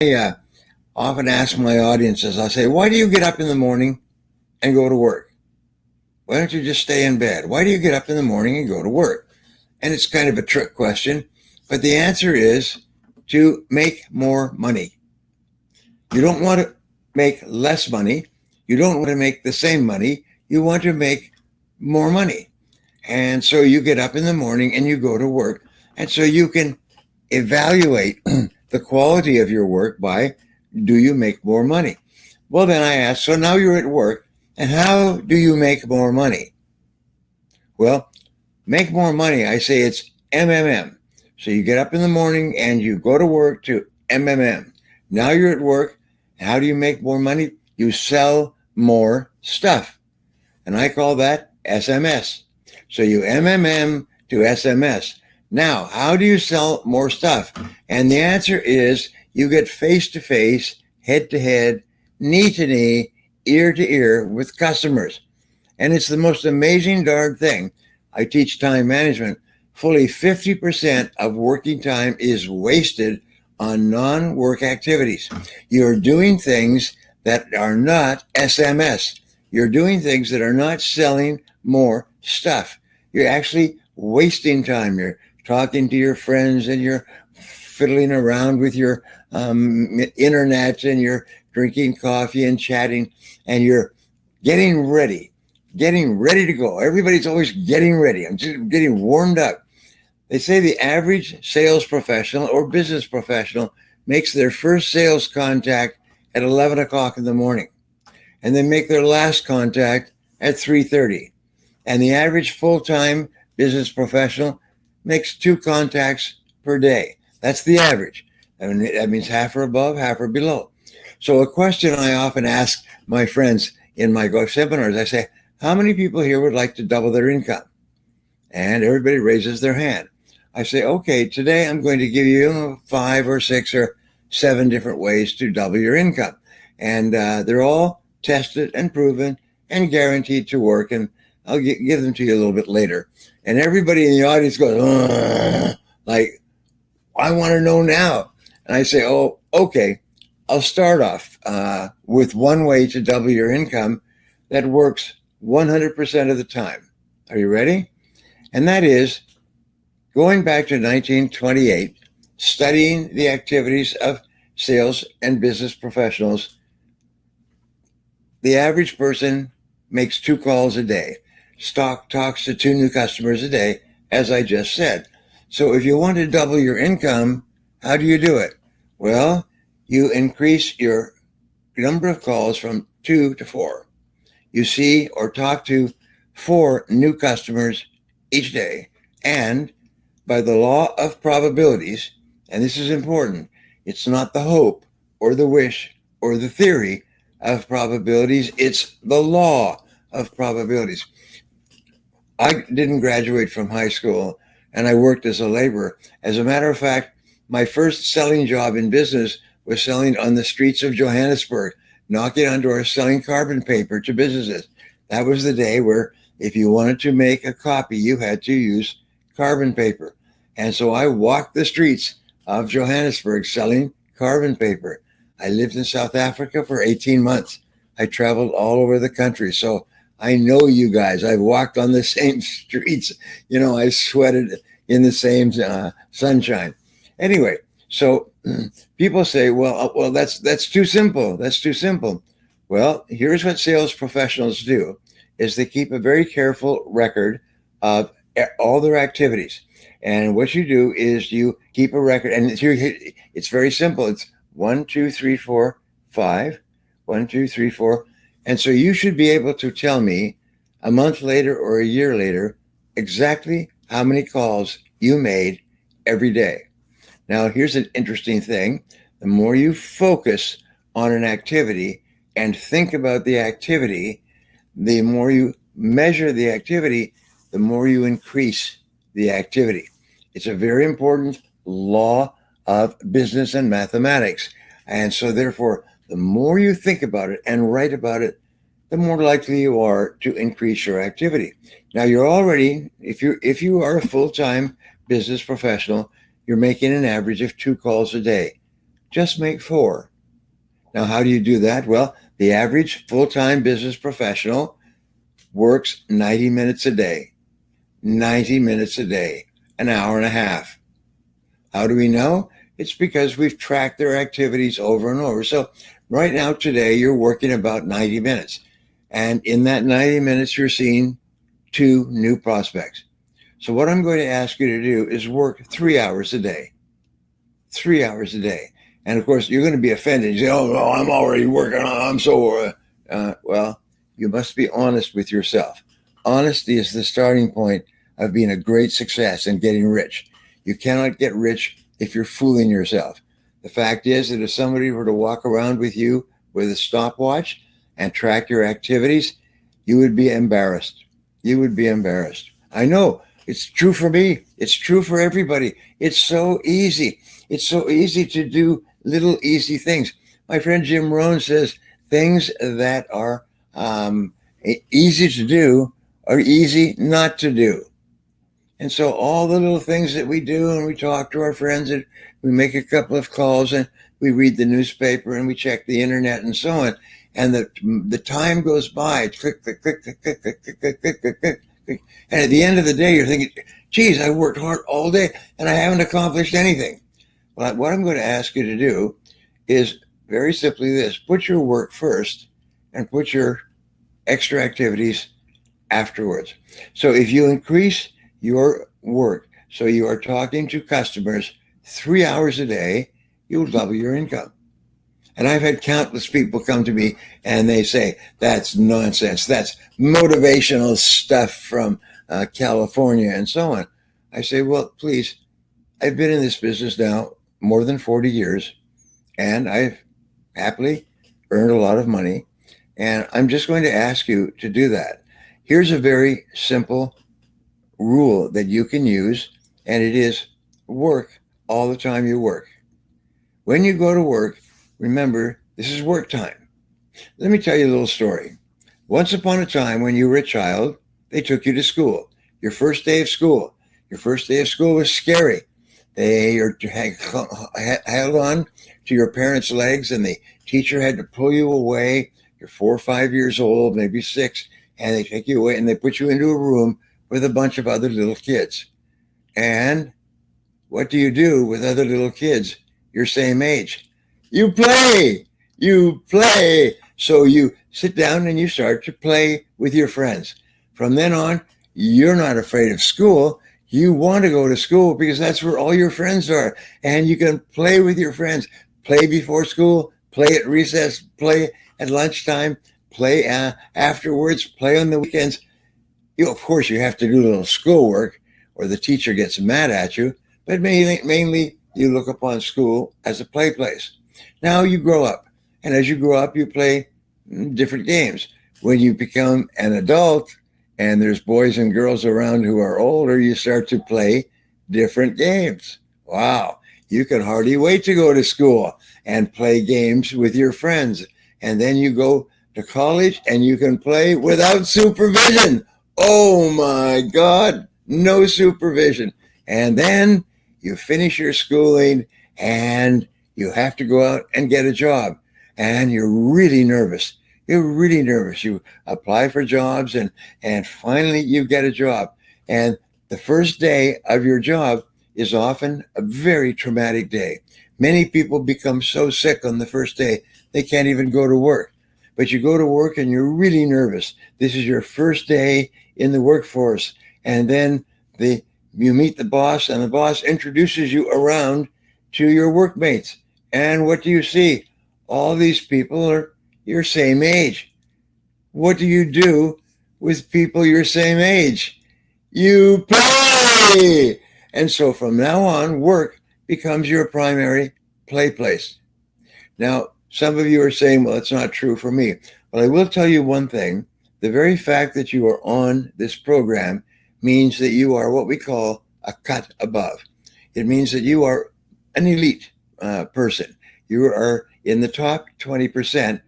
I often ask my audiences, I say, why do you get up in the morning and go to work? Why don't you just stay in bed? Why do you get up in the morning and go to work? And it's kind of a trick question, but the answer is to make more money. You don't want to make less money. You don't want to make the same money. You want to make more money. And so you get up in the morning and you go to work. And so you can evaluate the quality of your work by, do you make more money? Well, then I ask, so now you're at work, and how do you make more money? Well, make more money, I say it's MMM. So you get up in the morning and you go to work to MMM. Now you're at work. How do you make more money? You sell more stuff. And I call that SMS. So you MMM to SMS. Now, how do you sell more stuff? And the answer is you get face to face, head to head, knee to knee, ear to ear with customers. And it's the most amazing darn thing. I teach time management. Fully 50% of working time is wasted on non-work activities. You're doing things that are not SMS. You're doing things that are not selling more stuff. You're actually wasting time. You're talking to your friends and you're fiddling around with your internet and you're drinking coffee and chatting and you're getting ready to go. Everybody's always getting ready. I'm just getting warmed up. They say the average sales professional or business professional makes their first sales contact at 11 o'clock in the morning, and they make their last contact at 3:30. And the average full-time business professional makes 2 contacts per day. That's the average. And that means half or above, half or below. So a question I often ask my friends in my Go seminars, I say, how many people here would like to double their income? And everybody raises their hand. I say, okay, today I'm going to give you 5 or 6 or 7 different ways to double your income. And they're all tested and proven and guaranteed to work. And I'll give them to you a little bit later. And everybody in the audience goes, like, I want to know now. And I say, oh, okay, I'll start off with one way to double your income that works 100% of the time. Are you ready? And that is going back to 1928, studying the activities of sales and business professionals. The average person makes 2 calls a day, talks to 2 new customers a day, as I just said. So if you want to double your income, how do you do it? Well, you increase your number of calls from 2 to 4. You see or talk to 4 new customers each day. And by the law of probabilities, and this is important, it's not the hope or the wish or the theory of probabilities, it's the law of probabilities. I didn't graduate from high school and I worked as a laborer. As a matter of fact, my first selling job in business was selling on the streets of Johannesburg, knocking on doors, selling carbon paper to businesses. That was the day where if you wanted to make a copy, you had to use carbon paper. And so I walked the streets of Johannesburg selling carbon paper. I lived in South Africa for 18 months. I traveled all over the country. So I know you guys. I've walked on the same streets. You know, I sweated in the same sunshine. Anyway, so people say, well, that's too simple. That's too simple. Well, here's what sales professionals do, is they keep a very careful record of all their activities. And what you do is you keep a record, and it's very simple. It's 1, 2, 3, 4, 5, 1, 2, 3, 4. And so you should be able to tell me a month later or a year later exactly how many calls you made every day. Now, here's an interesting thing. The more you focus on an activity and think about the activity, the more you measure the activity, the more you increase the activity. It's a very important law of business and mathematics. And so therefore, the more you think about it and write about it, the more likely you are to increase your activity. Now you're already, if you are a full-time business professional, you're making an average of 2 calls a day just make 4. Now, how do you do that? Well, the average full-time business professional works 90 minutes a day. 90 minutes a day, an hour and a half. How do we know? It's because we've tracked their activities over and over. So right now, today, you're working about 90 minutes. And in that 90 minutes, you're seeing 2 new prospects. So what I'm going to ask you to do is work 3 hours a day. 3 hours a day. And of course, you're going to be offended. You say, oh, no, I'm already working. I'm so, well, you must be honest with yourself. Honesty is the starting point of being a great success and getting rich. You cannot get rich if you're fooling yourself. The fact is that if somebody were to walk around with you with a stopwatch and track your activities, you would be embarrassed. You would be embarrassed. I know. It's true for me. It's true for everybody. It's so easy. It's so easy to do little easy things. My friend Jim Rohn says things that are easy to do are easy not to do. And so all the little things that we do, and we talk to our friends, and we make a couple of calls, and we read the newspaper, and we check the internet, and so on. And the time goes by. Click, click, click, click, click, click, click, click, click, click, click. And at the end of the day, you're thinking, geez, I worked hard all day, and I haven't accomplished anything. Well, what I'm going to ask you to do is very simply this. Put your work first and put your extra activities afterwards. So if you increase your work, so you are talking to customers 3 hours a day, you'll double your income. And I've had countless people come to me and they say, that's nonsense. That's motivational stuff from California and so on. I say, well, please, I've been in this business now more than 40 years, and I've happily earned a lot of money. And I'm just going to ask you to do that. Here's a very simple rule that you can use, and it is work all the time you work. When you go to work, remember, this is work time. Let me tell you a little story. Once upon a time, when you were a child, they took you to school. Your first day of school. Your first day of school was scary. They held on to your parents' legs, and the teacher had to pull you away. You're 4 or 5 years old, maybe 6, and they take you away and they put you into a room with a bunch of other little kids. And what do you do with other little kids your same age? You play. You play. So you sit down and you start to play with your friends. From then on, you're not afraid of school. You want to go to school because that's where all your friends are. And you can play with your friends. Play before school, play at recess, play at lunchtime, play afterwards, play on the weekends. Of course, you have to do a little schoolwork or the teacher gets mad at you. But mainly you look upon school as a play place. Now you grow up. And as you grow up, you play different games. When you become an adult, and there's boys and girls around who are older, you start to play different games. Wow. You can hardly wait to go to school and play games with your friends. And then you go to college and you can play without supervision. Oh my God, no supervision. And then you finish your schooling and you have to go out and get a job. And you're really nervous. You're really nervous. You apply for jobs and finally you get a job. And the first day of your job is often a very traumatic day. Many people become so sick on the first day, they can't even go to work. But you go to work and you're really nervous. This is your first day in the workforce. And then you meet the boss and the boss introduces you around to your workmates. And what do you see? All these people are your same age. What do you do with people your same age? You play. And so from now on, work becomes your primary play place. Now, some of you are saying, well, it's not true for me. But I will tell you one thing. The very fact that you are on this program means that you are what we call a cut above. It means that you are an elite person. You are in the top 20%,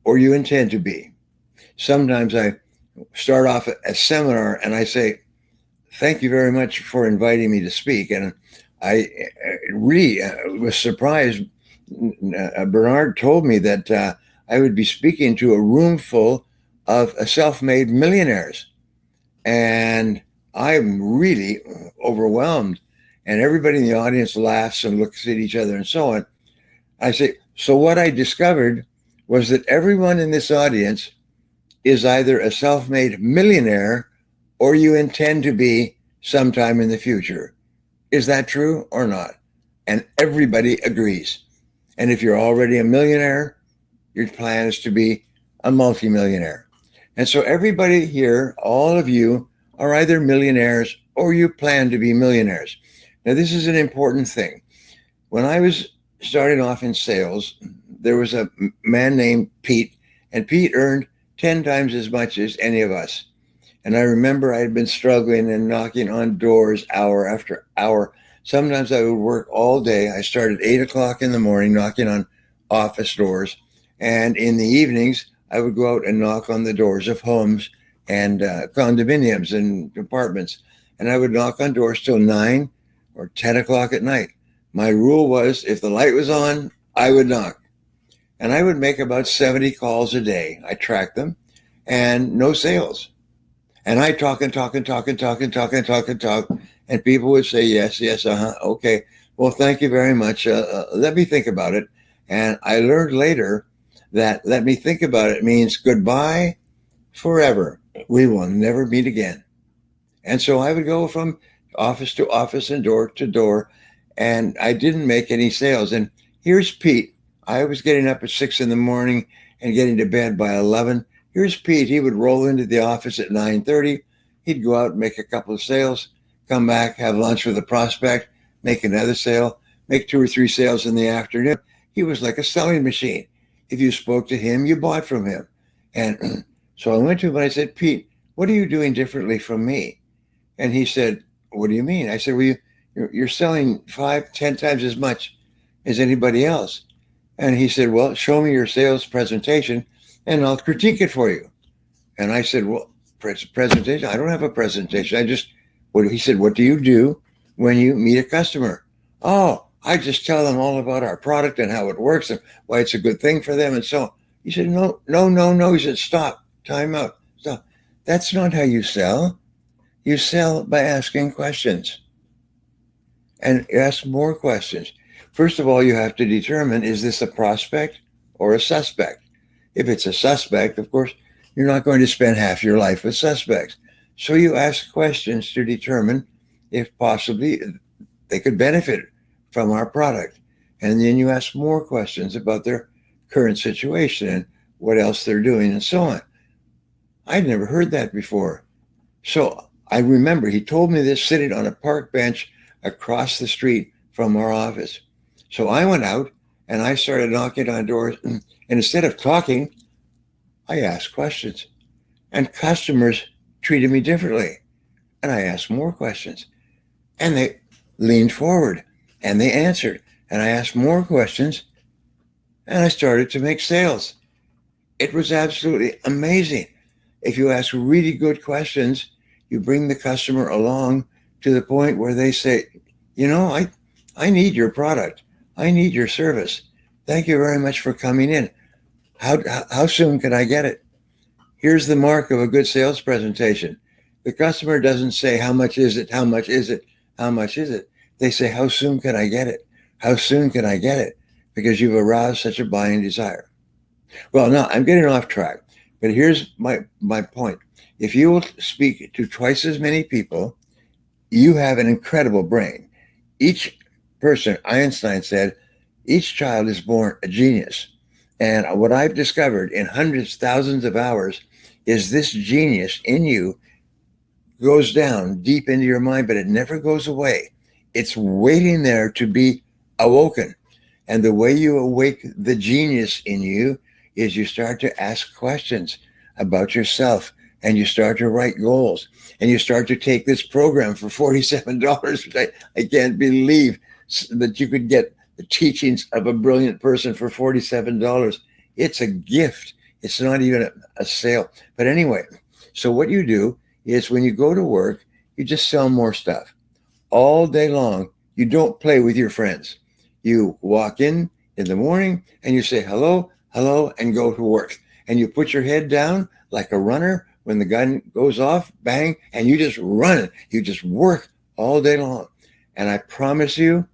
or you intend to be. Sometimes I start off a seminar and I say, thank you very much for inviting me to speak. And I really was surprised Bernard told me that I would be speaking to a room full of self-made millionaires. And I'm really overwhelmed. And everybody in the audience laughs and looks at each other and so on. I say, so what I discovered was that everyone in this audience is either a self-made millionaire or you intend to be sometime in the future. Is that true or not? And everybody agrees. And if you're already a millionaire, your plan is to be a multimillionaire. And so everybody here, all of you, are either millionaires or you plan to be millionaires. Now, this is an important thing. When I was starting off in sales, there was a man named Pete, and Pete earned 10 times as much as any of us. And I remember I had been struggling and knocking on doors hour after hour. Sometimes I would work all day. I started 8 o'clock in the morning knocking on office doors. And in the evenings, I would go out and knock on the doors of homes and condominiums and apartments. And I would knock on doors till 9 or 10 o'clock at night. My rule was if the light was on, I would knock. And I would make about 70 calls a day. I tracked them and no sales. And I talk and talk and talk and talk and talk and talk and talk. And people would say, yes, yes, okay. Well, thank you very much. Let me think about it. And I learned later that let me think about it means goodbye forever. We will never meet again. And so I would go from office to office and door to door, and I didn't make any sales. And here's Pete. I was getting up at 6 in the morning and getting to bed by 11. Here's Pete. He would roll into the office at 9:30. He'd go out and make a couple of sales, come back, have lunch with a prospect, make another sale, make 2 or 3 sales in the afternoon. He was like a selling machine. If you spoke to him, you bought from him. And so I went to him and I said, Pete, what are you doing differently from me? And he said, what do you mean? I said, well, you're selling 5, 10 times as much as anybody else. And he said, well, show me your sales presentation and I'll critique it for you. And I said, well, presentation? I don't have a presentation. He said, what do you do when you meet a customer? Oh, I just tell them all about our product and how it works and why it's a good thing for them and so on. He said, no. He said, stop, time out, stop. That's not how you sell. You sell by asking questions and ask more questions. First of all, you have to determine, is this a prospect or a suspect? If it's a suspect, of course, you're not going to spend half your life with suspects. So you ask questions to determine if possibly they could benefit from our product. And then you ask more questions about their current situation and what else they're doing and so on. I'd never heard that before. So I remember he told me this sitting on a park bench across the street from our office. So I went out and I started knocking on doors. And instead of talking, I asked questions. And customers treated me differently. And I asked more questions. And they leaned forward and they answered. And I asked more questions. And I started to make sales. It was absolutely amazing. If you ask really good questions, you bring the customer along to the point where they say, I need your product. I need your service. Thank you very much for coming in. How soon can I get it? Here's the mark of a good sales presentation. The customer doesn't say, how much is it? How much is it? How much is it? They say, how soon can I get it? How soon can I get it? Because you've aroused such a buying desire. Well, now I'm getting off track, but here's my point. If you will speak to twice as many people, you have an incredible brain. Each person, Einstein said, each child is born a genius. And what I've discovered in hundreds, thousands of hours is this genius in you goes down deep into your mind, but it never goes away. It's waiting there to be awoken. And the way you awake the genius in you is you start to ask questions about yourself and you start to write goals and you start to take this program for $47, which I can't believe that you could get the teachings of a brilliant person for $47. It's a gift. It's not even a sale. But anyway, so what you do is when you go to work, you just sell more stuff all day long. You don't play with your friends. You walk in, in the morning and you say hello, hello, and go to work. And you put your head down like a runner when the gun goes off, bang, and you just run. You just work all day long. And I promise you,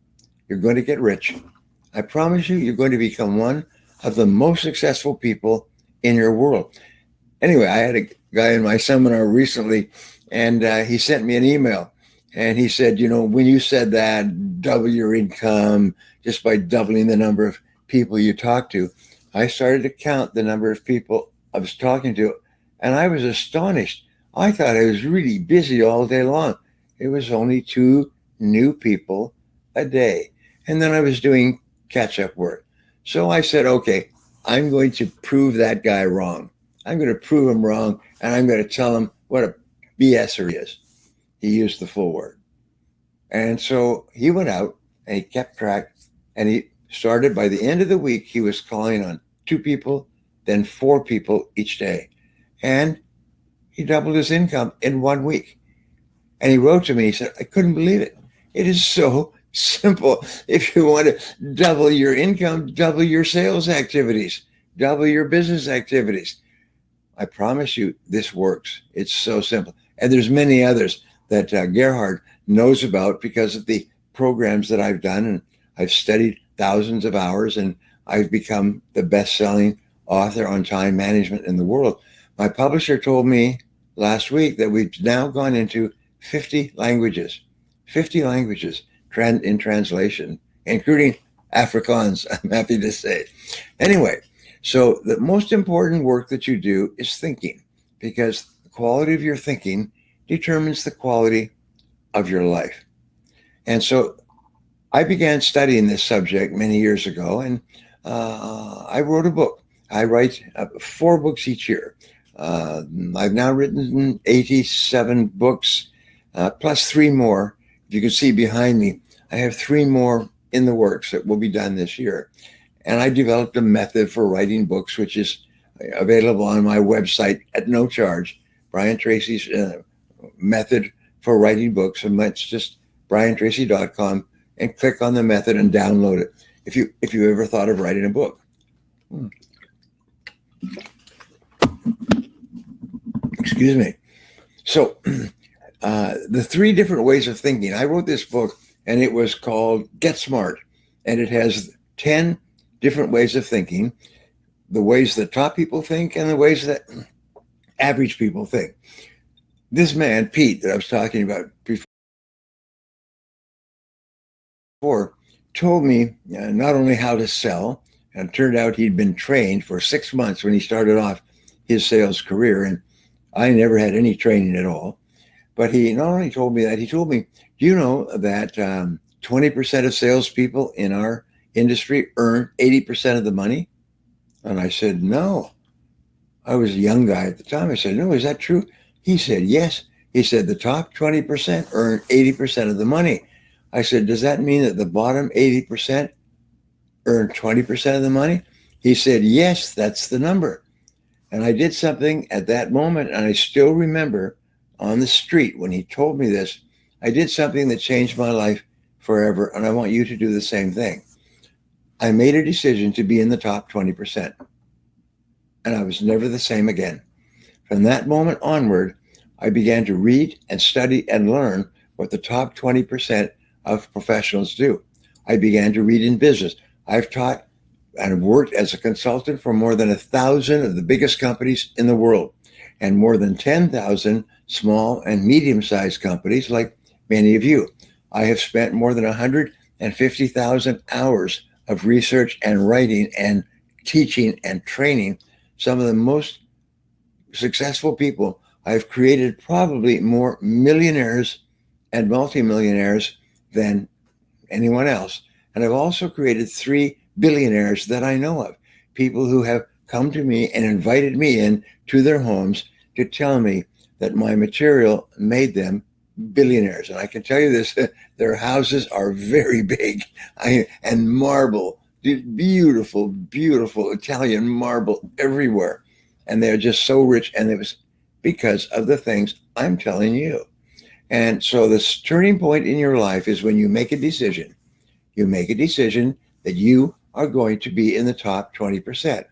you're going to get rich. I promise you, you're going to become one of the most successful people in your world. Anyway, I had a guy in my seminar recently, and he sent me an email. And he said, when you said that, double your income just by doubling the number of people you talk to, I started to count the number of people I was talking to, and I was astonished. I thought I was really busy all day long. It was only 2 new people a day. And then I was doing catch up work. So I said, okay, I'm going to prove that guy wrong. I'm going to prove him wrong, and I'm going to tell him what a BSer he is. He used the full word. And so he went out and he kept track, and he started by the end of the week, he was calling on 2 people, then 4 people each day. And he doubled his income in 1 week. And he wrote to me, he said, I couldn't believe it. It is so simple. If you want to double your income, double your sales activities, double your business activities. I promise you, this works. It's so simple. And there's many others that Gerhard knows about because of the programs that I've done. And I've studied thousands of hours, and I've become the best-selling author on time management in the world. My publisher told me last week that we've now gone into 50 languages in translation, including Afrikaans, I'm happy to say. Anyway, so the most important work that you do is thinking, because the quality of your thinking determines the quality of your life. And so I began studying this subject many years ago, and I wrote a book. I write 4 books each year. I've now written 87 books, plus 3 more. If you can see behind me, I have 3 more in the works that will be done this year. And I developed a method for writing books, which is available on my website at no charge. Brian Tracy's method for writing books, and that's just briantracy.com, and click on the method and download it if you ever thought of writing a book. Excuse me. So the 3 different ways of thinking. I wrote this book, and it was called Get Smart, and it has 10 different ways of thinking, the ways that top people think and the ways that average people think. This man, Pete, that I was talking about before, told me not only how to sell, and it turned out he'd been trained for 6 months when he started off his sales career, and I never had any training at all. But he not only told me that, he told me, do you know that 20% of salespeople in our industry earn 80% of the money? And I said, no. I was a young guy at the time. I said, no, is that true? He said, yes. He said, the top 20% earn 80% of the money. I said, does that mean that the bottom 80% earn 20% of the money? He said, yes, that's the number. And I did something at that moment, and I still remember on the street when he told me this, I did something that changed my life forever, and I want you to do the same thing. I made a decision to be in the top 20%, and I was never the same again. From that moment onward, I began to read and study and learn what the top 20% of professionals do. I began to read in business. I've taught and worked as a consultant for more than 1,000 of the biggest companies in the world, and more than 10,000 small and medium-sized companies like many of you. I have spent more than 150,000 hours of research and writing and teaching and training some of the most successful people. I've created probably more millionaires and multimillionaires than anyone else. And I've also created 3 billionaires that I know of, people who have come to me and invited me in to their homes to tell me that my material made them billionaires. And I can tell you this, their houses are very big and marble, beautiful, beautiful Italian marble everywhere. And they're just so rich. And it was because of the things I'm telling you. And so this turning point in your life is when you make a decision. You make a decision that you are going to be in the top 20%.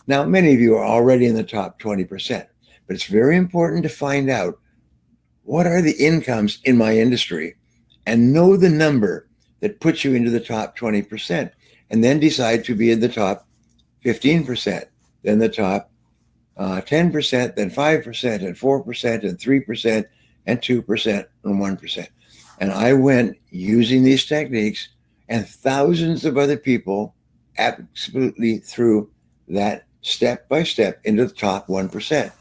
Now, many of you are already in the top 20%, but it's very important to find out what are the incomes in my industry and know the number that puts you into the top 20%, and then decide to be in the top 15%, then the top 10%, then 5%, and 4%, and 3%, and 2%, and 1%. And I went using these techniques, and thousands of other people absolutely through that step by step into the top 1%.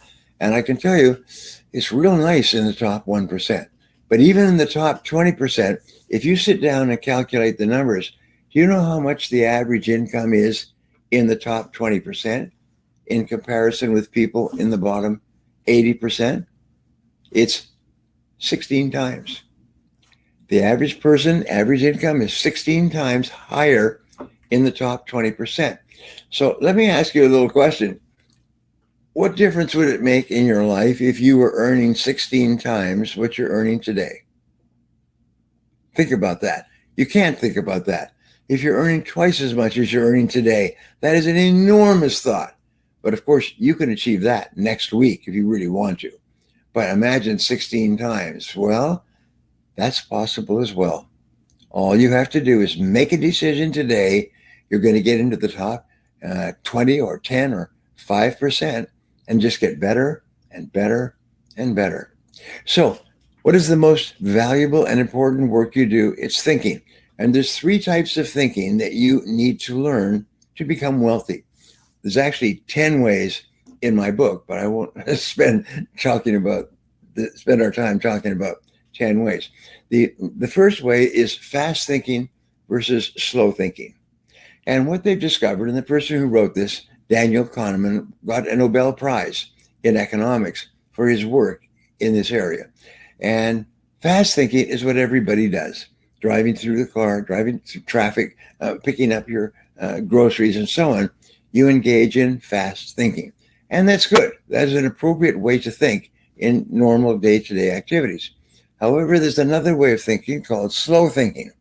And I can tell you, it's real nice in the top 1%. But even in the top 20%, if you sit down and calculate the numbers, do you know how much the average income is in the top 20% in comparison with people in the bottom 80%? It's 16 times. The average person, average income is 16 times higher in the top 20%. So let me ask you a little question. What difference would it make in your life if you were earning 16 times what you're earning today? Think about that. You can't think about that. If you're earning twice as much as you're earning today, that is an enormous thought. But of course, you can achieve that next week if you really want to. But imagine 16 times. Well, that's possible as well. All you have to do is make a decision today. You're going to get into the top 20 or 10 or 5% and just get better and better and better. So, what is the most valuable and important work you do? It's thinking. And there's 3 types of thinking that you need to learn to become wealthy. There's actually 10 ways in my book, but I won't spend our time talking about 10 ways. The first way is fast thinking versus slow thinking. And what they've discovered, and the person who wrote this, Daniel Kahneman, got a Nobel Prize in economics for his work in this area. And fast thinking is what everybody does. Driving through the car, driving through traffic, picking up your groceries and so on. You engage in fast thinking. And that's good. That is an appropriate way to think in normal day-to-day activities. However, there's another way of thinking called slow thinking.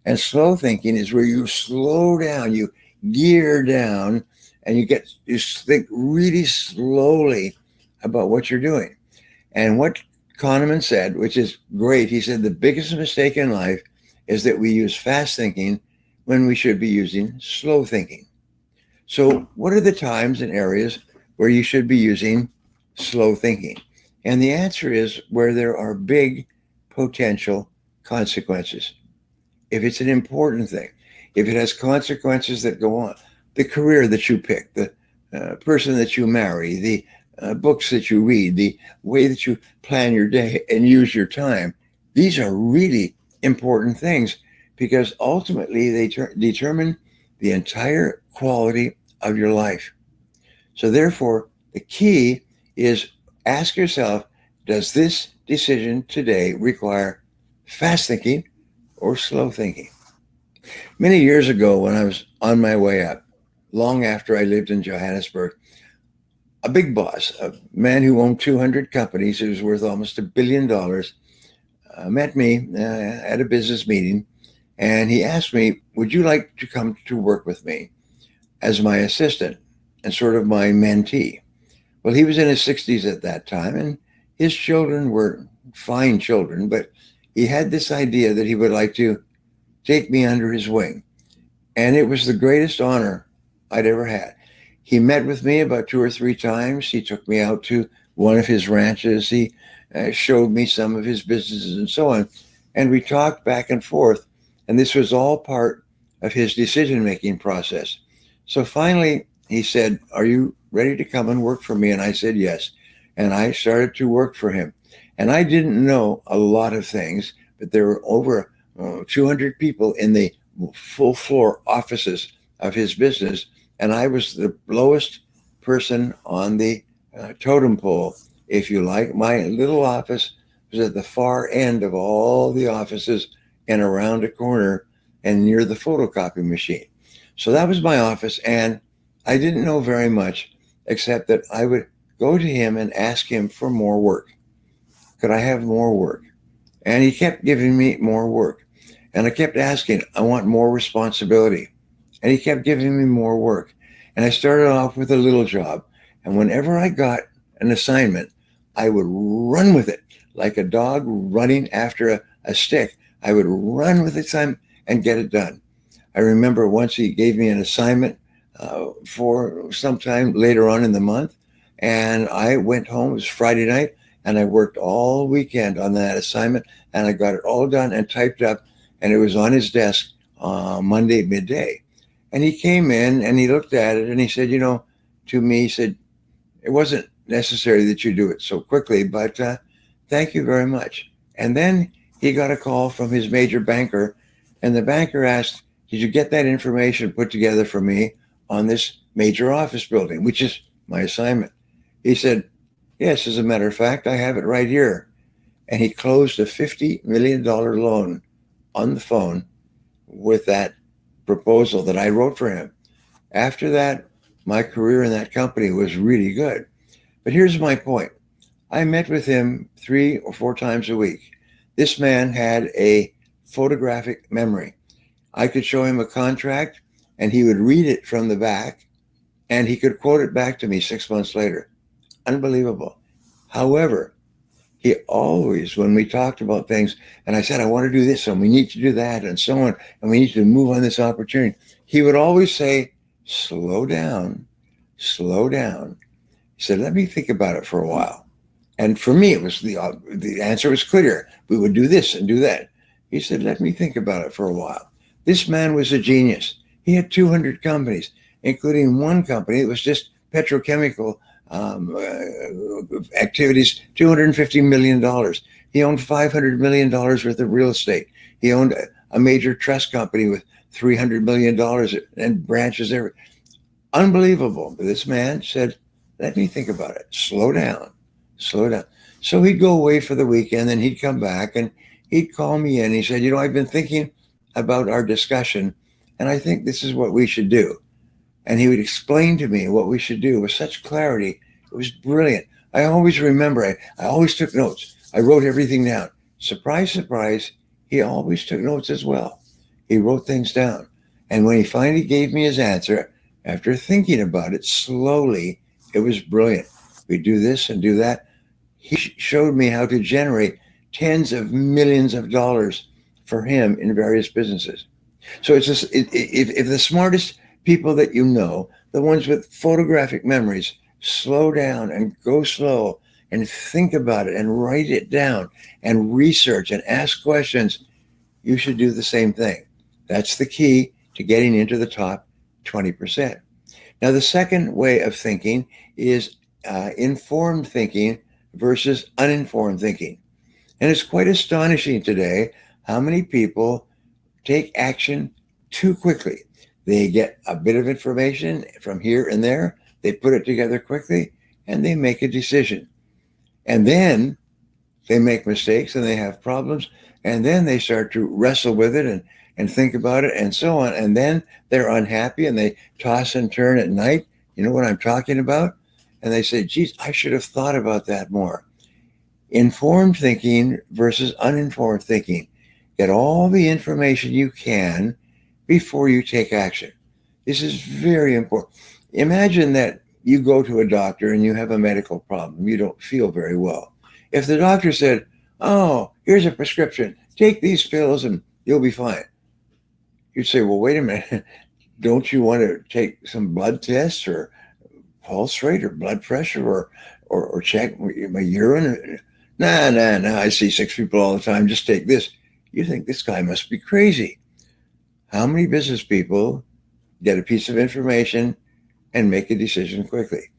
And slow thinking is where you slow down, you gear down, and you think really slowly about what you're doing. And what Kahneman said, which is great, he said the biggest mistake in life is that we use fast thinking when we should be using slow thinking. So what are the times and areas where you should be using slow thinking? And the answer is where there are big potential consequences. If it's an important thing, if it has consequences that go on, the career that you pick, the person that you marry, the books that you read, the way that you plan your day and use your time, these are really important things because ultimately they determine the entire quality of your life. So therefore, the key is ask yourself, does this decision today require fast thinking or slow thinking? Many years ago, when I was on my way up, long after I lived in Johannesburg, a big boss, a man who owned 200 companies, who was worth almost $1 billion, met me at a business meeting, and he asked me, would you like to come to work with me as my assistant and sort of my mentee? Well, he was in his 60s at that time, and his children were fine children, but he had this idea that he would like to take me under his wing. And it was the greatest honor I'd ever had. He met with me about 2 or 3 times. He took me out to one of his ranches. He showed me some of his businesses and so on. And we talked back and forth. And this was all part of his decision-making process. So finally, he said, are you ready to come and work for me? And I said, yes. And I started to work for him. And I didn't know a lot of things, but there were over 200 people in the full floor offices of his business. And I was the lowest person on the totem pole, if you like. My little office was at the far end of all the offices and around a corner and near the photocopy machine. So that was my office. And I didn't know very much, except that I would go to him and ask him for more work. Could I have more work? And he kept giving me more work. And I kept asking, I want more responsibility. And he kept giving me more work. And I started off with a little job. And whenever I got an assignment, I would run with it like a dog running after a stick. I would run with the assignment and get it done. I remember once he gave me an assignment for sometime later on in the month, and I went home. It was Friday night, and I worked all weekend on that assignment, and I got it all done and typed up, and it was on his desk Monday midday. And he came in and he looked at it and he said, to me, he said, it wasn't necessary that you do it so quickly, but thank you very much. And then he got a call from his major banker, and the banker asked, did you get that information put together for me on this major office building, which is my assignment? He said, yes, as a matter of fact, I have it right here. And he closed a $50 million loan on the phone with that proposal that I wrote for him. After that, my career in that company was really good. But here's my point. I met with him 3 or 4 times a week. This man had a photographic memory. I could show him a contract and he would read it from the back and he could quote it back to me 6 months later. Unbelievable. However, he always, when we talked about things and I said, I want to do this and we need to do that and so on, and we need to move on this opportunity, he would always say, slow down, slow down. He said, let me think about it for a while. And for me, it was the answer was clear. We would do this and do that. He said, let me think about it for a while. This man was a genius. He had 200 companies, including one company that was just petrochemical activities, $250 million. He owned $500 million worth of real estate. He owned a major trust company with $300 million and branches everywhere. Unbelievable. But this man said, let me think about it. Slow down, slow down. So he'd go away for the weekend, and he'd come back, and he'd call me in. He said, I've been thinking about our discussion, and I think this is what we should do. And he would explain to me what we should do with such clarity. It was brilliant. I always remember, I always took notes. I wrote everything down. Surprise, surprise, he always took notes as well. He wrote things down. And when he finally gave me his answer, after thinking about it slowly, it was brilliant. We do this and do that. He showed me how to generate tens of millions of dollars for him in various businesses. So it's just, if the smartest people that you know, the ones with photographic memories, slow down and go slow and think about it and write it down and research and ask questions, you should do the same thing. That's the key to getting into the top 20%. Now, the second way of thinking is informed thinking versus uninformed thinking. And it's quite astonishing today how many people take action too quickly. They get a bit of information from here and there, they put it together quickly, and they make a decision. And then they make mistakes and they have problems, and then they start to wrestle with it and think about it and so on. And then they're unhappy and they toss and turn at night. You know what I'm talking about? And they say, geez, I should have thought about that more. Informed thinking versus uninformed thinking. Get all the information you can before you take action. This is very important. Imagine that you go to a doctor and you have a medical problem. You don't feel very well. If the doctor said, oh, here's a prescription, take these pills and you'll be fine. You'd say, well, wait a minute. Don't you want to take some blood tests or pulse rate or blood pressure or check my urine? Nah. I see 6 people all the time. Just take this. You think this guy must be crazy. How many business people get a piece of information and make a decision quickly?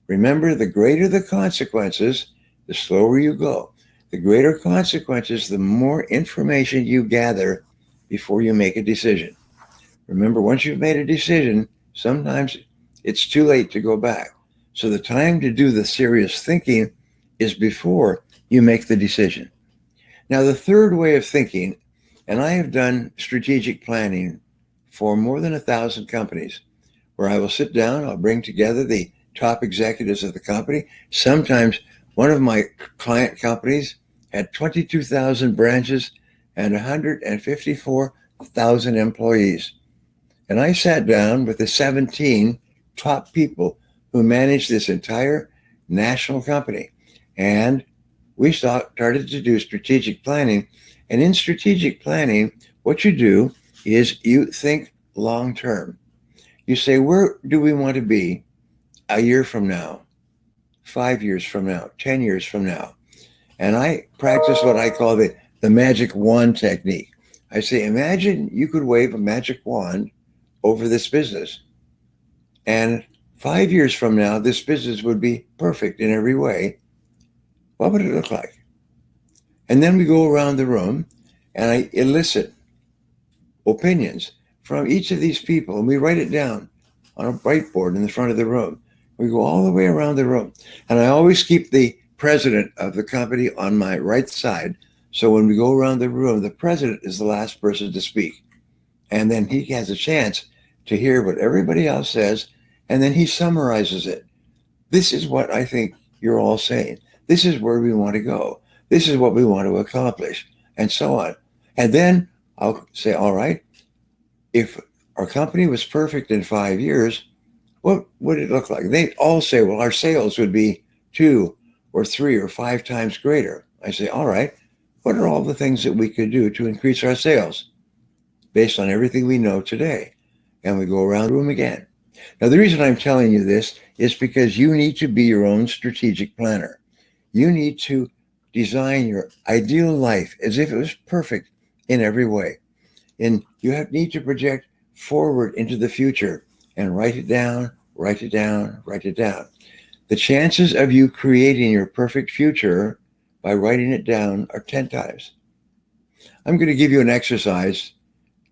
Remember, the greater the consequences, the slower you go. The greater consequences, the more information you gather before you make a decision. Remember, once you've made a decision, sometimes it's too late to go back. So the time to do the serious thinking is before you make the decision. Now, the third way of thinking, and I have done strategic planning for more than 1,000 companies, where I will sit down, I'll bring together the top executives of the company. Sometimes one of my client companies had 22,000 branches and 154,000 employees. And I sat down with the 17 top people who manage this entire national company. And we started to do strategic planning. And in strategic planning, what you do is you think long term. You say, where do we want to be a year from now, 5 years from now, 10 years from now? And I practice what I call the magic wand technique. I say, imagine you could wave a magic wand over this business. And 5 years from now, this business would be perfect in every way. What would it look like? And then we go around the room and I elicit opinions from each of these people, and we write it down on a whiteboard in the front of the room. We go all the way around the room. And I always keep the president of the company on my right side. So when we go around the room, the president is the last person to speak. And then he has a chance to hear what everybody else says, and then he summarizes it. This is what I think you're all saying. This is where we want to go. This is what we want to accomplish, and so on. And then I'll say, all right, if our company was perfect in 5 years, what would it look like? They all say, well, our sales would be 2 or 3 or 5 times greater. I say, all right, what are all the things that we could do to increase our sales based on everything we know today? And we go around the room again. Now, the reason I'm telling you this is because you need to be your own strategic planner. You need to design your ideal life as if it was perfect in every way. And you need to project forward into the future and write it down, write it down, write it down. The chances of you creating your perfect future by writing it down are 10 times. I'm going to give you an exercise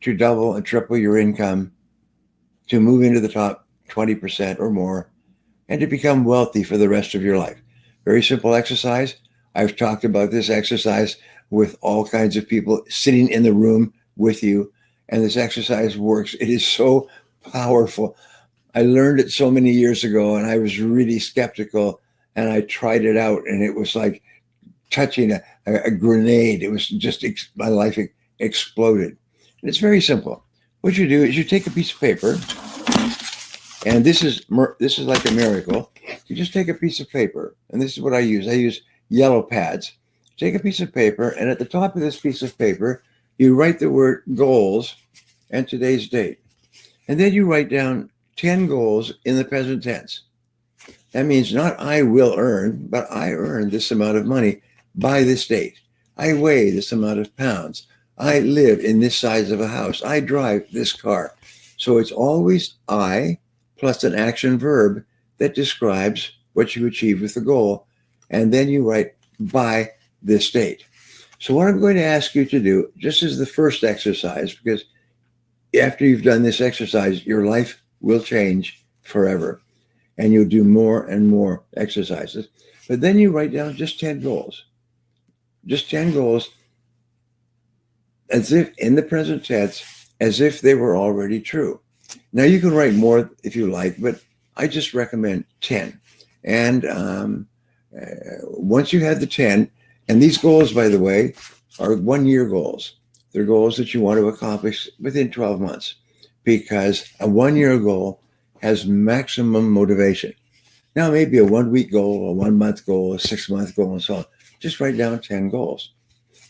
to double and triple your income, to move into the top 20% or more, and to become wealthy for the rest of your life. Very simple exercise. I've talked about this exercise with all kinds of people sitting in the room with you, and this exercise works. It is so powerful. I learned it so many years ago, and I was really skeptical, and I tried it out, and it was like touching a grenade. It was just, my life exploded. And it's very simple. What you do is you take a piece of paper, and this is like a miracle. You just take a piece of paper, and this is what I use. I use yellow pads. Take a piece of paper, and at the top of this piece of paper, you write the word goals and today's date. And then you write down 10 goals in the present tense. That means not I will earn, but I earn this amount of money by this date. I weigh this amount of pounds. I live in this size of a house. I drive this car. So it's always I plus an action verb that describes what you achieve with the goal. And then you write by this date. So what I'm going to ask you to do, just as the first exercise, because after you've done this exercise, your life will change forever. And you'll do more and more exercises. But then you write down just 10 goals. Just 10 goals as if in the present tense, as if they were already true. Now you can write more if you like, but I just recommend 10. And once you have the 10, and these goals, by the way, are 1-year goals. They're goals that you want to accomplish within 12 months, because a 1-year goal has maximum motivation. Now, maybe a 1-week goal, a 1-month goal, a 6-month goal, and so on. Just write down 10 goals.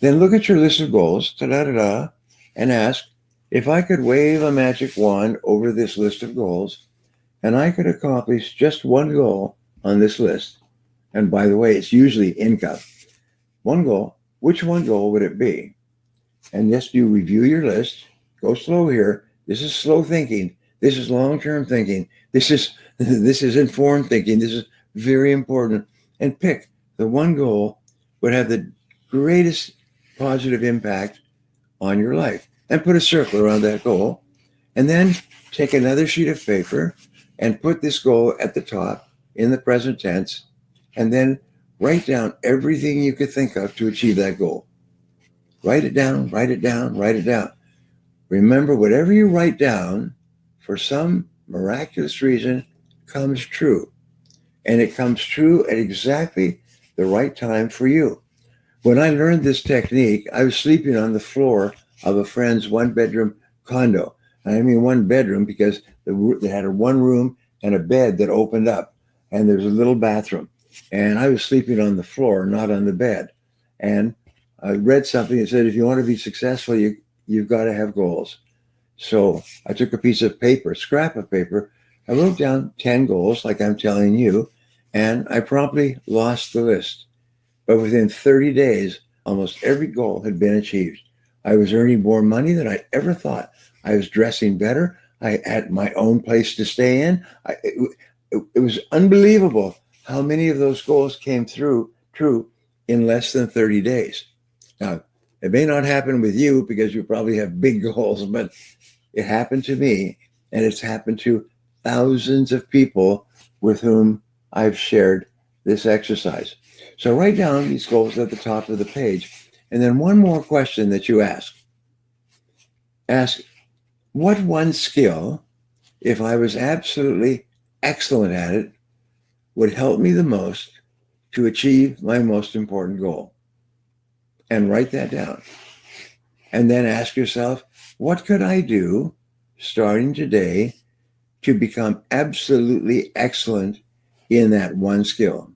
Then look at your list of goals, and ask, if I could wave a magic wand over this list of goals, and I could accomplish just one goal on this list, and by the way, it's usually income. One goal, which one goal would it be? And yes, you review your list. Go slow here. This is slow thinking. This is long-term thinking. This is informed thinking. This is very important. And pick the one goal would have the greatest positive impact on your life. And put a circle around that goal. And then take another sheet of paper and put this goal at the top in the present tense. And then write down everything you could think of to achieve that goal. Write it down, write it down, write it down. Remember, whatever you write down, for some miraculous reason, comes true. And it comes true at exactly the right time for you. When I learned this technique, I was sleeping on the floor of a friend's 1-bedroom condo. And I mean one bedroom because they had a one room and a bed that opened up, and there's a little bathroom. And I was sleeping on the floor, not on the bed. And I read something that said, if you want to be successful, you've got to have goals. So I took a piece of paper, scrap of paper. I wrote down 10 goals, like I'm telling you, and I promptly lost the list. But within 30 days, almost every goal had been achieved. I was earning more money than I ever thought. I was dressing better. I had my own place to stay in. It was unbelievable how many of those goals came true in less than 30 days. Now, it may not happen with you because you probably have big goals, but it happened to me, and it's happened to thousands of people with whom I've shared this exercise. So write down these goals at the top of the page. And then one more question that you ask. Ask, what one skill, if I was absolutely excellent at it, would help me the most to achieve my most important goal? And write that down. And then ask yourself, what could I do starting today to become absolutely excellent in that one skill?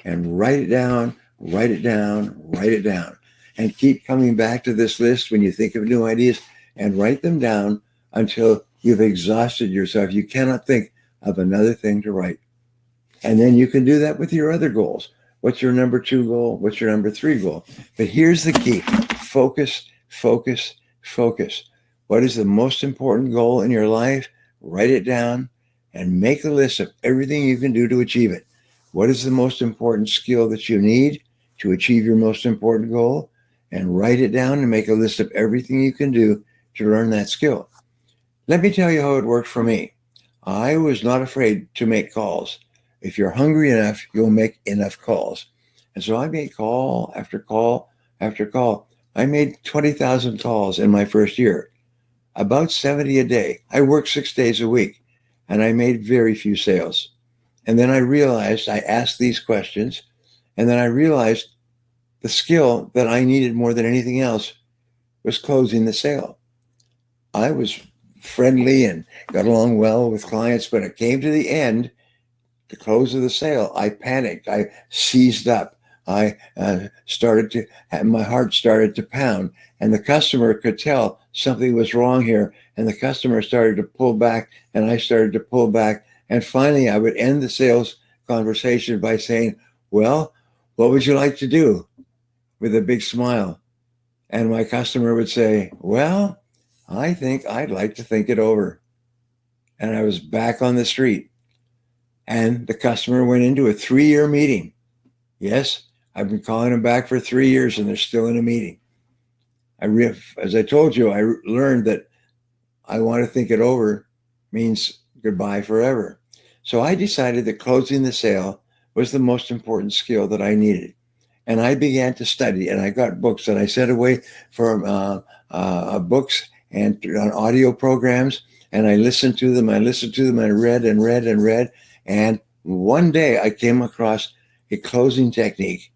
And write it down, write it down, write it down. And keep coming back to this list when you think of new ideas, and write them down until you've exhausted yourself. You cannot think of another thing to write. And then you can do that with your other goals. What's your number 2 goal? What's your number 3 goal? But here's the key. Focus, focus, focus. What is the most important goal in your life? Write it down and make a list of everything you can do to achieve it. What is the most important skill that you need to achieve your most important goal? And write it down and make a list of everything you can do to learn that skill. Let me tell you how it worked for me. I was not afraid to make calls. If you're hungry enough, you'll make enough calls. And so I made call after call after call. I made 20,000 calls in my first year, about 70 a day. I worked 6 days a week, and I made very few sales. And then I realized, I asked these questions, and then I realized the skill that I needed more than anything else was closing the sale. I was friendly and got along well with clients, but it came to the end, the close of the sale. I panicked. I seized up. I my heart started to pound, and the customer could tell something was wrong here. And the customer started to pull back, and I started to pull back. And finally, I would end the sales conversation by saying, well, what would you like to do? With a big smile. And my customer would say, well, I think I'd like to think it over. And I was back on the street. And the customer went into a 3-year meeting. Yes, I've been calling them back for 3 years, and they're still in a meeting. As I told you, I learned that I want to think it over means goodbye forever. So I decided that closing the sale was the most important skill that I needed. And I began to study, and I got books that I sent away for books and on audio programs. And I listened to them. I read and read and read. And one day I came across a closing technique.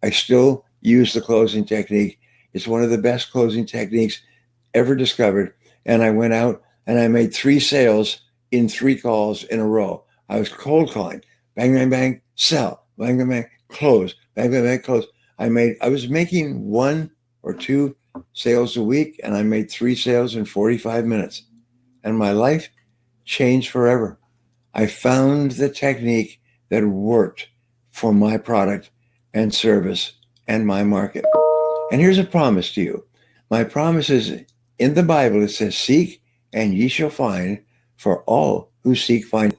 I still use the closing technique. It's one of the best closing techniques ever discovered. And I went out and I made 3 sales in 3 calls in a row. I was cold calling, bang, bang, bang, sell, bang, bang, bang, close, bang, bang, bang, close. I was making 1 or 2 sales a week, and I made 3 sales in 45 minutes. And my life changed forever. I found the technique that worked for my product and service and my market. And here's a promise to you. My promise is in the Bible. It says, seek and ye shall find, for all who seek find.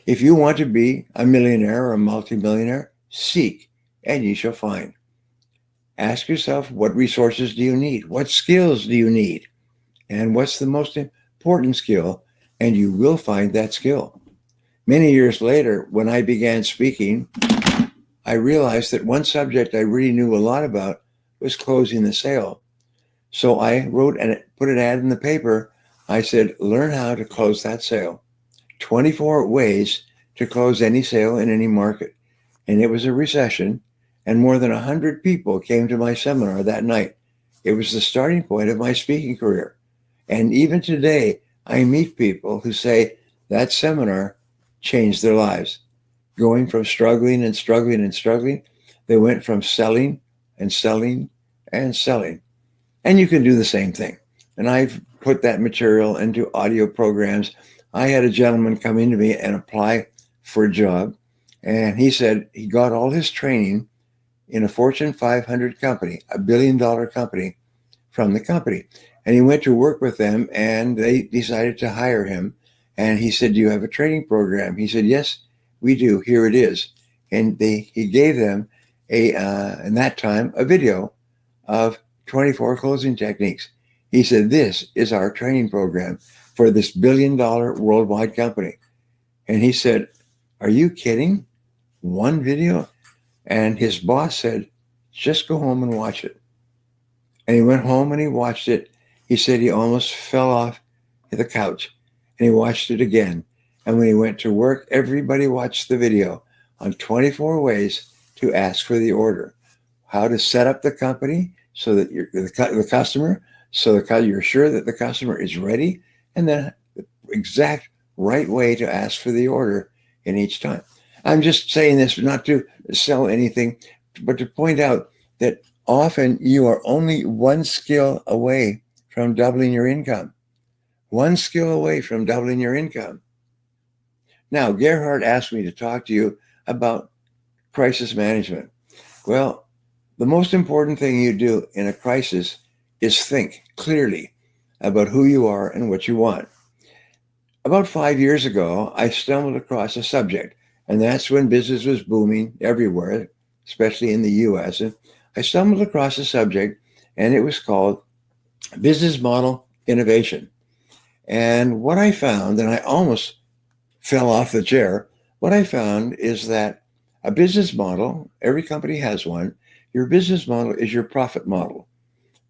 If you want to be a millionaire or a multimillionaire, seek and ye shall find. Ask yourself, what resources do you need? What skills do you need? And what's the most important skill? And you will find that skill. Many years later, when I began speaking, I realized that one subject I really knew a lot about was closing the sale. So I wrote and put an ad in the paper. I said, learn how to close that sale. 24 ways to close any sale in any market. And it was a recession, and more than 100 people came to my seminar that night. It was the starting point of my speaking career. And even today, I meet people who say that seminar changed their lives. Going from struggling and struggling and struggling, they went from selling and selling and selling. And you can do the same thing. And I've put that material into audio programs. I had a gentleman come into me and apply for a job. And he said he got all his training in a Fortune 500 company, a $1 billion company, from the company. And he went to work with them and they decided to hire him. And he said, "Do you have a training program?" He said, "Yes, we do. Here it is." And he gave them in that time, a video of 24 closing techniques. He said, "This is our training program for this $1 billion worldwide company." And he said, "Are you kidding? One video?" And his boss said, "Just go home and watch it." And he went home and he watched it. He said he almost fell off the couch and he watched it again. And when he went to work, everybody watched the video on 24 ways to ask for the order, how to set up the company so that the customer, you're sure that the customer is ready, and then the exact right way to ask for the order in each time. I'm just saying this not to sell anything, but to point out that often you are only one skill away from doubling your income. One skill away from doubling your income. Now, Gerhard asked me to talk to you about crisis management. Well, the most important thing you do in a crisis is think clearly about who you are and what you want. About 5 years ago, I stumbled across a subject, and that's when business was booming everywhere, especially in the US. And I stumbled across a subject, and it was called business model innovation. And what I found, and I almost fell off the chair, what I found is that a business model, every company has one. Your business model is your profit model.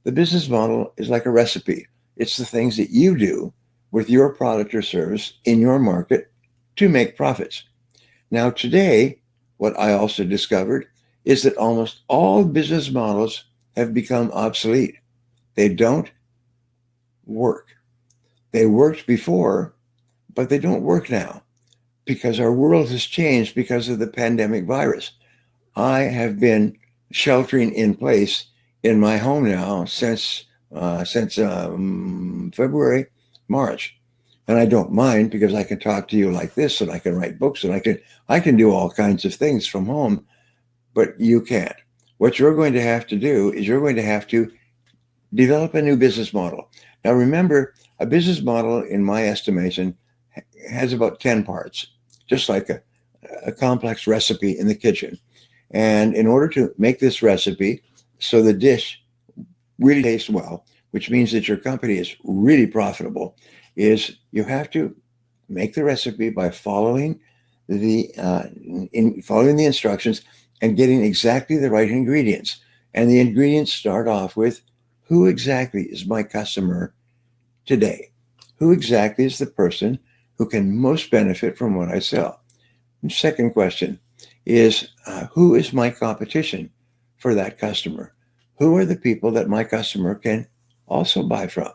The business model is like a recipe. It's the things that you do with your product or service in your market to make profits. Now, today, what I also discovered is that almost all business models have become obsolete. They don't work. They worked before, but they don't work now because our world has changed because of the pandemic virus. I have been sheltering in place in my home now since February, March. And I don't mind because I can talk to you like this, and I can write books, and I can do all kinds of things from home, but you can't. What you're going to have to do is you're going to have to develop a new business model. Now, remember, a business model, in my estimation, has about 10 parts, just like a complex recipe in the kitchen. And in order to make this recipe so the dish really tastes well, which means that your company is really profitable, is you have to make the recipe by following the instructions and getting exactly the right ingredients. And the ingredients start off with, who exactly is my customer today? Who exactly is the person who can most benefit from what I sell? And second question is, who is my competition for that customer? Who are the people that my customer can also buy from?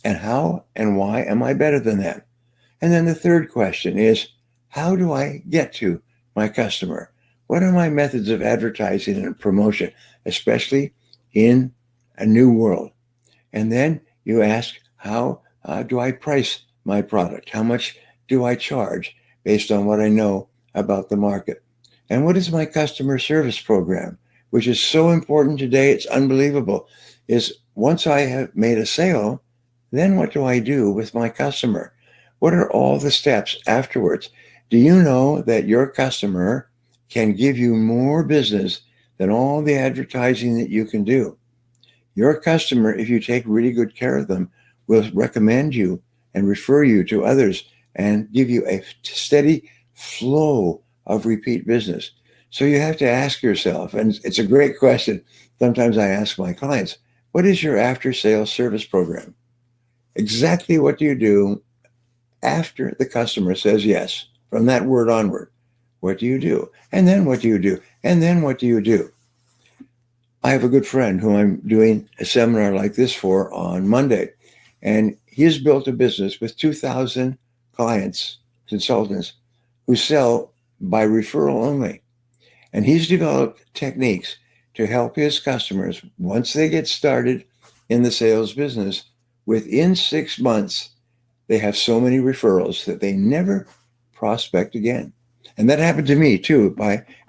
And how and why am I better than them? And then the third question is, how do I get to my customer? What are my methods of advertising and promotion, especially in a new world? And then you ask, how do I price my product? How much do I charge based on what I know about the market? And what is my customer service program, which is so important today, it's unbelievable, is once I have made a sale, then what do I do with my customer? What are all the steps afterwards? Do you know that your customer can give you more business than all the advertising that you can do? Your customer, if you take really good care of them, will recommend you and refer you to others and give you a steady flow of repeat business. So you have to ask yourself, and it's a great question. Sometimes I ask my clients, what is your after-sales service program? Exactly what do you do after the customer says yes, from that word onward? What do you do? And then what do you do? And then what do you do? I have a good friend who I'm doing a seminar like this for on Monday, and he has built a business with 2,000 clients, consultants, who sell by referral only. And he's developed techniques to help his customers, once they get started in the sales business, within 6 months, they have so many referrals that they never prospect again. And that happened to me too,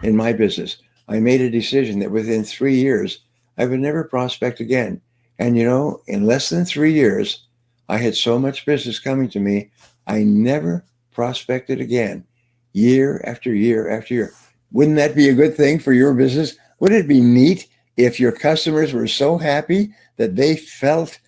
in my business. I made a decision that within 3 years, I would never prospect again. And in less than 3 years, I had so much business coming to me, I never prospected again, year after year after year. Wouldn't that be a good thing for your business? Wouldn't it be neat if your customers were so happy that they felt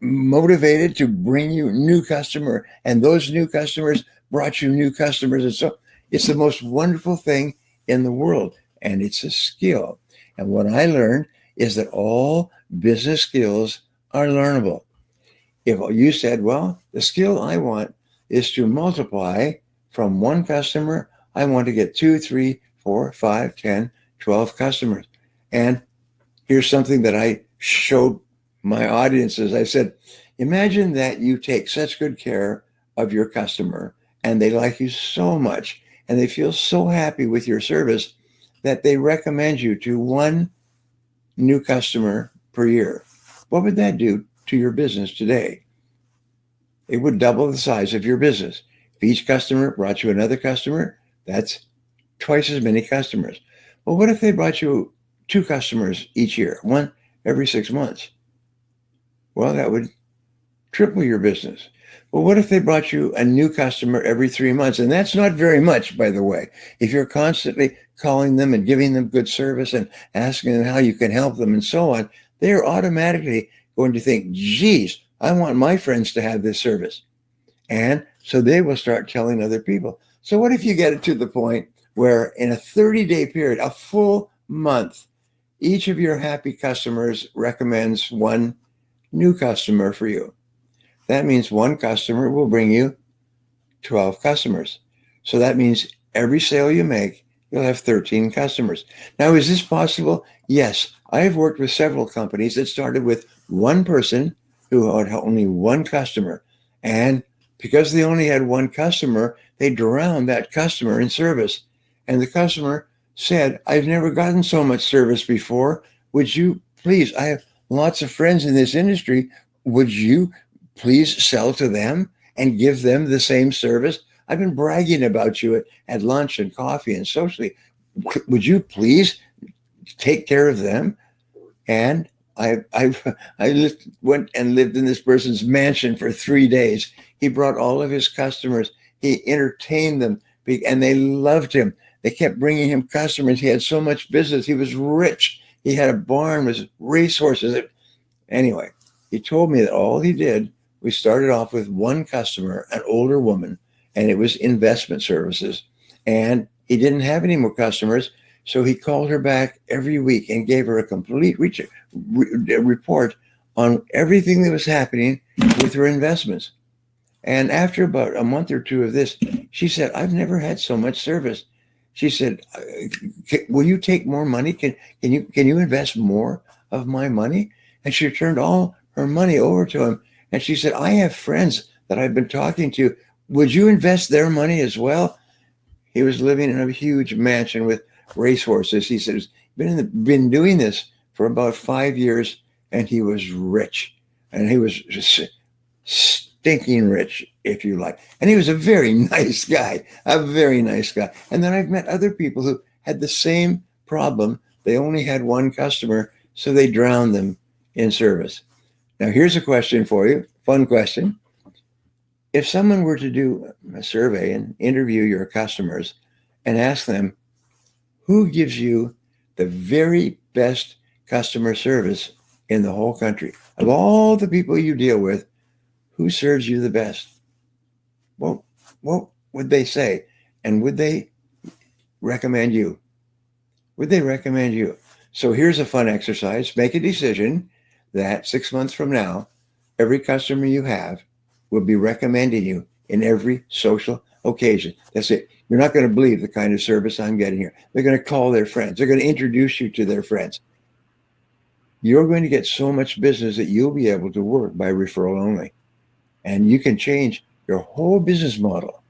motivated to bring you new customer, and those new customers brought you new customers? And so it's the most wonderful thing in the world, and it's a skill. And what I learned is that all business skills are learnable. If you said, well, the skill I want is to multiply from one customer, I want to get 2, 3, 4, 5, 10, 12 customers. And here's something that I showed my audiences. I said, imagine that you take such good care of your customer and they like you so much and they feel so happy with your service that they recommend you to one new customer per year. What would that do to your business today? It would double the size of your business. If each customer brought you another customer, that's twice as many customers. Well, what if they brought you 2 customers each year, one every 6 months? Well, that would triple your business. Well, what if they brought you a new customer every 3 months? And that's not very much, by the way. If you're constantly calling them and giving them good service and asking them how you can help them and so on, they're automatically going to think, geez, I want my friends to have this service. And so they will start telling other people. So what if you get it to the point where in a 30-day period, a full month, each of your happy customers recommends one new customer for you? That means one customer will bring you 12 customers. So that means every sale you make, you'll have 13 customers. Now, is this possible? Yes. I have worked with several companies that started with one person who had only one customer. And because they only had one customer, they drowned that customer in service. And the customer said, I've never gotten so much service before. Would you please, I have lots of friends in this industry. Would you please sell to them and give them the same service? I've been bragging about you at lunch and coffee and socially. Would you please take care of them? And I went and lived in this person's mansion for 3 days. He brought all of his customers. He entertained them, and they loved him. They kept bringing him customers. He had so much business. He was rich. He had a barn with racehorses. Anyway, he told me that all he did, we started off with one customer, an older woman, and it was investment services. And he didn't have any more customers. So he called her back every week and gave her a complete report on everything that was happening with her investments. And after about a month or two of this, she said, I've never had so much service. She said, will you take more money? Can you invest more of my money? And she turned all her money over to him. And she said, I have friends that I've been talking to. Would you invest their money as well? He was living in a huge mansion with racehorses. He said, he's been doing this for about 5 years, and he was rich. And he was just stinking rich, if you like. And he was a very nice guy, a very nice guy. And then I've met other people who had the same problem. They only had one customer, so they drowned them in service. Now, here's a question for you, fun question. If someone were to do a survey and interview your customers and ask them, who gives you the very best customer service in the whole country? Of all the people you deal with, who serves you the best? Well, what would they say? And would they recommend you? Would they recommend you? So here's a fun exercise. Make a decision that 6 months from now, every customer you have will be recommending you in every social occasion. That's it. You're not going to believe the kind of service I'm getting here. They're going to call their friends. They're going to introduce you to their friends. You're going to get so much business that you'll be able to work by referral only. and you can change your whole business model.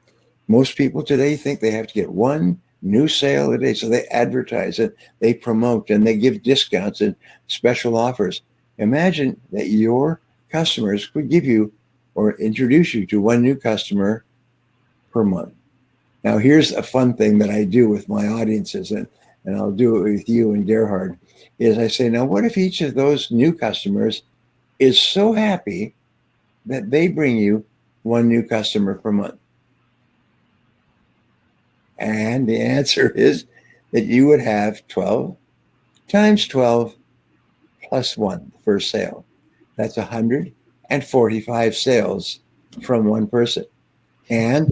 Most people today think they have to get one new sale a day, so they advertise it, they promote, and they give discounts and special offers. Imagine that your customers could give you or introduce you to one new customer per month. Now, here's a fun thing that I do with my audiences, and I'll do it with you and Gerhard, is I say, now, what if each of those new customers is so happy that they bring you one new customer per month? And the answer is that you would have 12 times 12 plus 1, the first sale. That's 145 sales from one person. And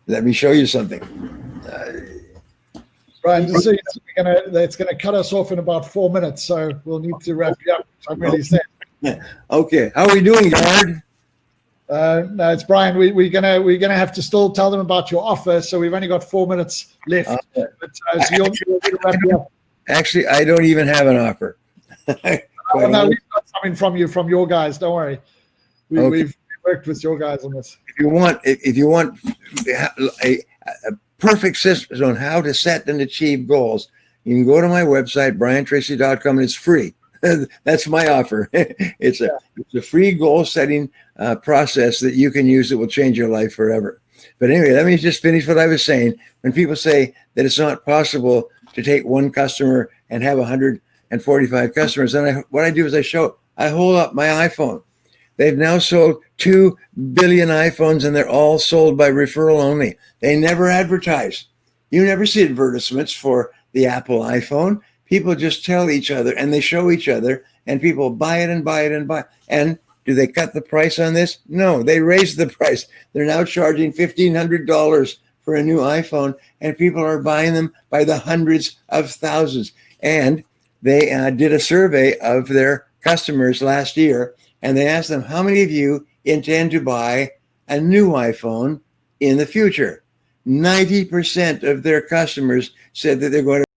let me show you something. Brian, just so you know, it's going to cut us off in about 4 minutes, so we'll need to wrap it up. I'm really sad. Okay, how are we doing, Gerhard? No, it's Brian. We're gonna have to still tell them about your offer. So we've only got 4 minutes left. So you'll wrap it up. Actually, I don't even have an offer. No, we've got something from you, from your guys. Don't worry. We've worked with your guys on this. If you want a perfect system on how to set and achieve goals, you can go to my website, briantracy.com, and it's free. That's my offer. It's a free goal setting process that you can use that will change your life forever. But anyway, let me just finish what I was saying. When people say that it's not possible to take one customer and have 145 customers, then what I do is I hold up my iPhone. They've now sold 2 billion iPhones, and they're all sold by referral only. They never advertise. You never see advertisements for the Apple iPhone. People just tell each other, and they show each other, and people buy it and buy it and buy it. And do they cut the price on this? No, they raised the price. They're now charging $1,500 for a new iPhone, and people are buying them by the hundreds of thousands. And they did a survey of their customers last year, and they asked them, how many of you intend to buy a new iPhone in the future? 90% of their customers said that they're going to